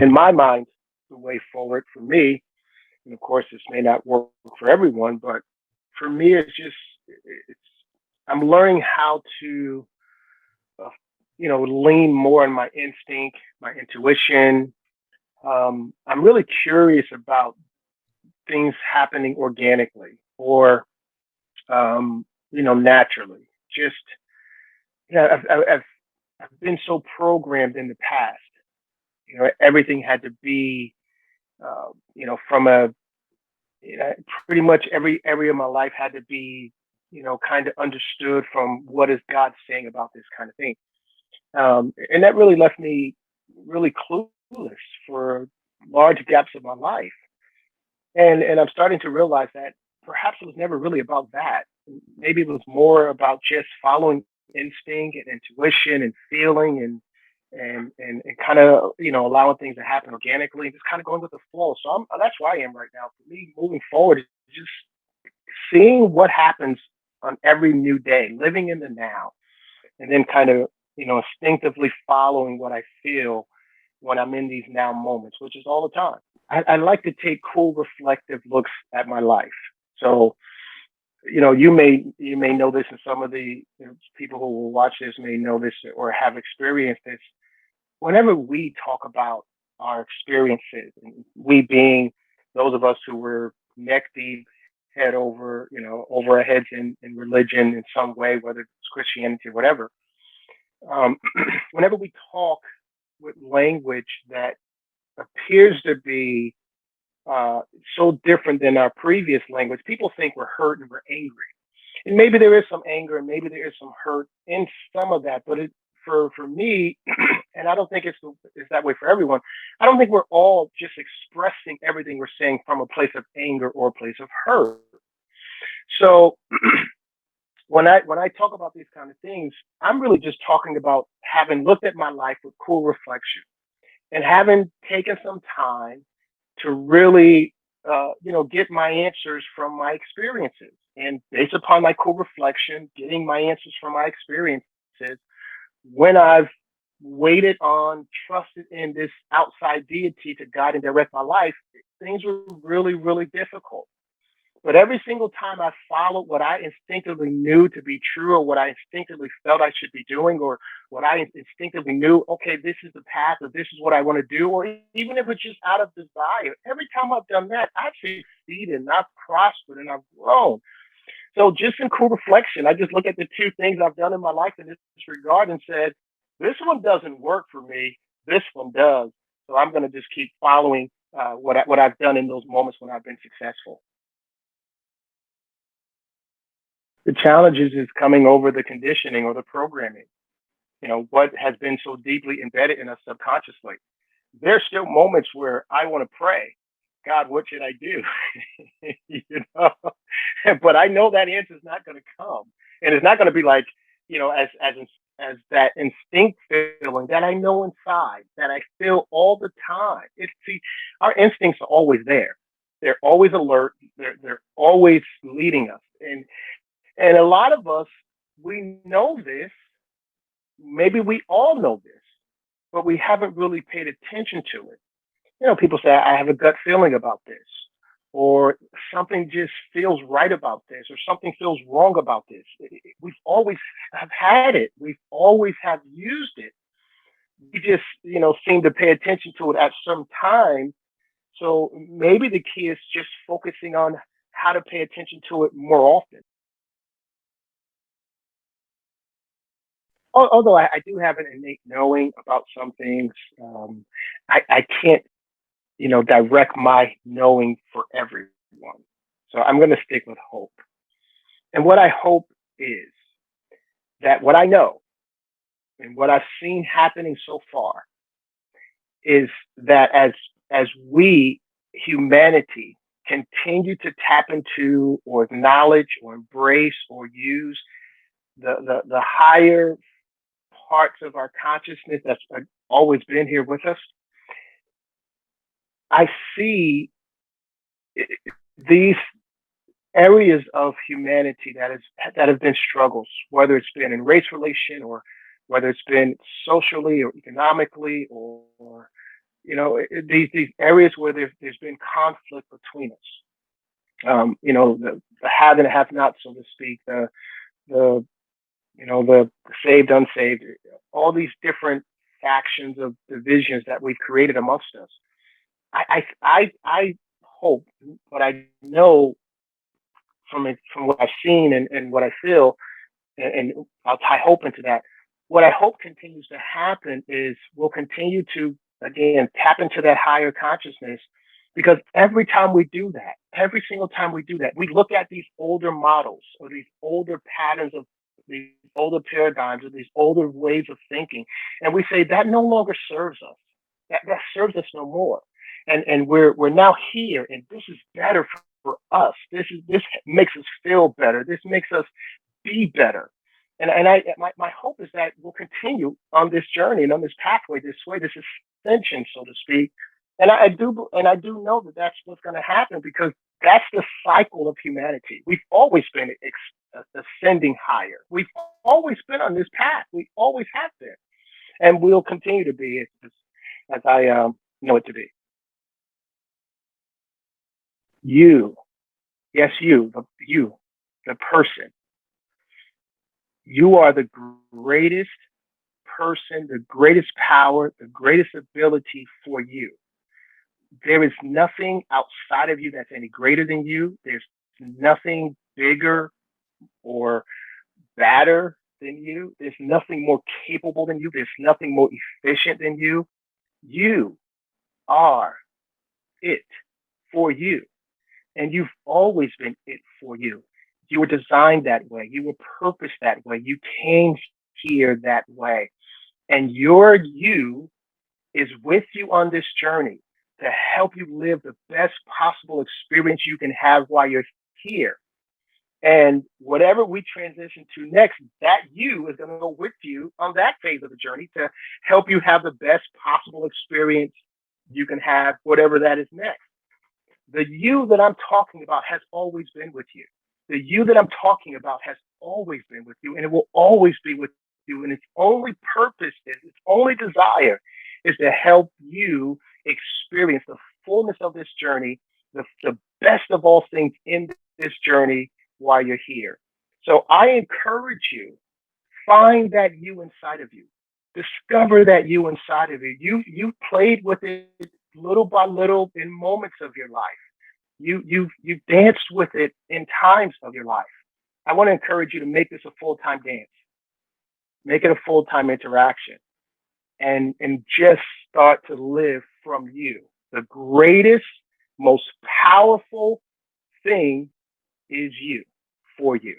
In my mind, the way forward for me, and of course, this may not work for everyone, but for me, it's I'm learning how to, uh, lean more on my instinct, my intuition. I'm really curious about things happening organically or, naturally. Just, I've been so programmed in the past. Everything had to be, from pretty much every area of my life had to be, kind of understood from what is God saying about this kind of thing. And that really left me really clueless for large gaps of my life. And I'm starting to realize that perhaps it was never really about that. Maybe it was more about just following instinct and intuition and feeling and kind of allowing things to happen organically and just kind of going with the flow. So that's where I am right now. For me, moving forward is just seeing what happens on every new day, living in the now, and then kind of instinctively following what I feel when I'm in these now moments, which is all the time. I like to take cool, reflective looks at my life. So, you may know this, and some of the people who will watch this may know this or have experienced this. Whenever we talk about our experiences, and we being those of us who were neck deep, head over, over our heads in religion in some way, whether it's Christianity or whatever, um, whenever we talk with language that appears to be uh, so different than our previous language, people think we're hurt and we're angry. And maybe there is some anger and maybe there is some hurt in some of that. But for me, and I don't think it's that way for everyone. I don't think we're all just expressing everything we're saying from a place of anger or a place of hurt. So when I talk about these kind of things, I'm really just talking about having looked at my life with cool reflection and having taken some time to really, get my answers from my experiences. And based upon my cool reflection, getting my answers from my experiences, when I've waited on, trusted in this outside deity to guide and direct my life, things were really, really difficult. But every single time I followed what I instinctively knew to be true, or what I instinctively felt I should be doing, or what I instinctively knew, okay, this is the path, or this is what I want to do, or even if it's just out of desire, every time I've done that, I've succeeded and I've prospered and I've grown. So just in cool reflection, I just look at the two things I've done in my life in this regard and said, this one doesn't work for me. This one does. So I'm going to just keep following what I've done in those moments when I've been successful. The challenges is coming over the conditioning or the programming, what has been so deeply embedded in us subconsciously. There's still moments where I want to pray, God, what should I do? you know, but I know that answer is not going to come, and it's not going to be like, as that instinct feeling that I know inside that I feel all the time. It's see, our instincts are always there. They're always alert. They're always leading us, and a lot of us, we know this. Maybe we all know this, but we haven't really paid attention to it. People say, I have a gut feeling about this, or something just feels right about this, or something feels wrong about this. We've always have had it. We've always have used it. We just, seem to pay attention to it at some time. So maybe the key is just focusing on how to pay attention to it more often. Although I do have an innate knowing about some things, I can't, direct my knowing for everyone. So I'm going to stick with hope. And what I hope is that what I know and what I've seen happening so far is that as we humanity continue to tap into or acknowledge or embrace or use the higher parts of our consciousness that's always been here with us, I see these areas of humanity that have been struggles, whether it's been in race relation or whether it's been socially or economically or These areas where there's been conflict between us. The have and have not, so to speak, the the saved, unsaved, all these different factions of divisions that we've created amongst us. I hope, but I know from what I've seen and what I feel, and I'll tie hope into that. What I hope continues to happen is we'll continue to, again, tap into that higher consciousness, because every time we do that, every single time we do that, we look at these older models or these older patterns of these older paradigms or these older ways of thinking, and we say that no longer serves us. That serves us no more. And we're now here, and this is better for us. This makes us feel better. This makes us be better. My hope is that we'll continue on this journey and on this pathway, this way, this ascension, so to speak. And I do know that that's what's going to happen, because that's the cycle of humanity. We've always been ascending higher. We've always been on this path. We always have been, and we'll continue to be as I know it to be. You, yes, the person. You are the greatest person, the greatest power, the greatest ability for you. There is nothing outside of you that's any greater than you. There's nothing bigger or badder than you. There's nothing more capable than you. There's nothing more efficient than you. You are it for you. And you've always been it for you. You were designed that way. You were purposed that way. You came here that way. And your you is with you on this journey to help you live the best possible experience you can have while you're here. And whatever we transition to next, that you is going to go with you on that phase of the journey to help you have the best possible experience you can have, whatever that is next. The you that I'm talking about has always been with you. The you that I'm talking about has always been with you, and it will always be with you. And its only purpose its only desire is to help you experience the fullness of this journey, the best of all things in this journey while you're here. So I encourage you, find that you inside of you. Discover that you inside of you. You played with it little by little in moments of your life. You danced with it in times of your life. I want to encourage you to make this a full-time dance. Make it a full-time interaction, and just start to live from you. The greatest, most powerful thing is you, for you.